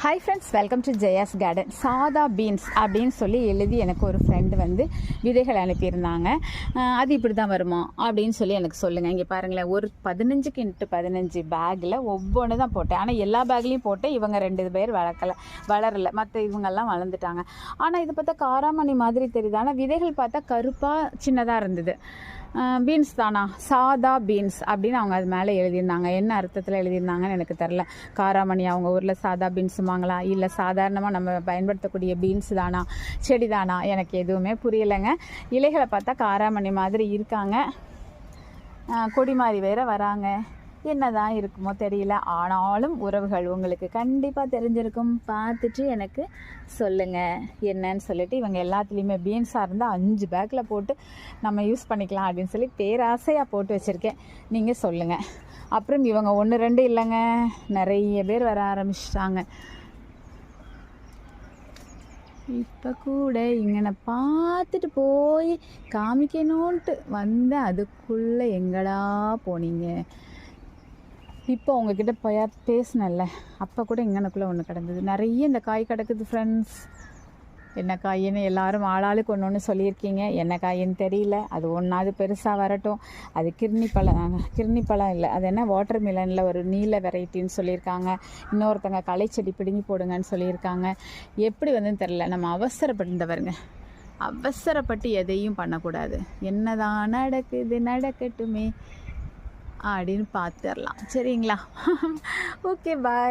Hi friends, welcome to Jaya's garden. சாதா beans அப்படின்னு சொல்லி எழுதி எனக்கு ஒரு ஃப்ரெண்டு வந்து விதைகள் அனுப்பியிருந்தாங்க. அது இப்படி தான் வருமா அப்படின்னு சொல்லி எனக்கு சொல்லுங்கள். இங்கே பாருங்களேன், ஒரு 15x15 பேக்கில் ஒவ்வொன்று தான் போட்டேன். ஆனால் எல்லா பேக்லேயும் போட்டேன். இவங்க 2 பேர் வளரலை, மற்ற இவங்கெல்லாம் வளர்ந்துட்டாங்க. ஆனால் இது பார்த்தா காராமணி மாதிரி தெரியுது. ஆனால் விதைகள் பார்த்தா கருப்பாக சின்னதாக இருந்தது. பீன்ஸ் தானா, சாதா பீன்ஸ் அப்படின்னு அவங்க அது மேலே எழுதியிருந்தாங்க. என்ன அர்த்தத்தில் எழுதியிருந்தாங்கன்னு எனக்கு தெரில. காராமணி அவங்க ஊரில் சாதா பீன்ஸுமாங்களா, இல்லை சாதாரணமாக நம்ம பயன்படுத்தக்கூடிய பீன்ஸ் தானா, செடி தானா, எனக்கு எதுவுமே புரியலைங்க. இலைகளை பார்த்தா காராமணி மாதிரி இருக்காங்க, கொடி மாதிரி வேற வராங்க. என்னதான் இருக்குமோ தெரியல. ஆனாலும் உறவுகள் உங்களுக்கு கண்டிப்பாக தெரிஞ்சிருக்கும். பார்த்துட்டு எனக்கு சொல்லுங்கள் என்னன்னு சொல்லிட்டு. இவங்க எல்லாத்துலேயுமே பீன்ஸாக இருந்தால் 5 பேக்கில் போட்டு நம்ம யூஸ் பண்ணிக்கலாம் அப்படின்னு சொல்லி பேராசையாக போட்டு வச்சுருக்கேன். நீங்கள் சொல்லுங்கள். அப்புறம் இவங்க 1 2 இல்லைங்க, நிறைய பேர் வர ஆரம்பிச்சிட்டாங்க. இப்போ கூட இங்கே பார்த்துட்டு போய் காமிக்கணுன்ட்டு வந்து அதுக்குள்ளே எங்கடா போனீங்க? இப்போ உங்ககிட்ட பேசினேன்ல, அப்போ கூட இங்கனக்குள்ளே ஒன்று கிடந்தது. நிறைய இந்த காய் கிடக்குது ஃப்ரெண்ட்ஸ். என்ன காயின்னு எல்லாரும் ஆளாளுக்கு ஒன்று சொல்லியிருக்கீங்க. என்ன காயின்னு தெரியல. அது ஒன்றாவது பெருசாக வரட்டும். அது கிர்னி பழம் இல்லை, அது என்ன வாட்டர் மிலனில் ஒரு நீல வெரைட்டின்னு சொல்லியிருக்காங்க. இன்னொருத்தங்க களைச்செடி பிடுங்கி போடுங்கன்னு சொல்லியிருக்காங்க. எப்படி வந்துன்னு தெரில. நம்ம அவசரப்பட்டு எதையும் பண்ணக்கூடாது. என்னதான் நடக்கட்டுமே அப்படின்னு பார்த்துடலாம். சரிங்களா? ஓகே, பாய்.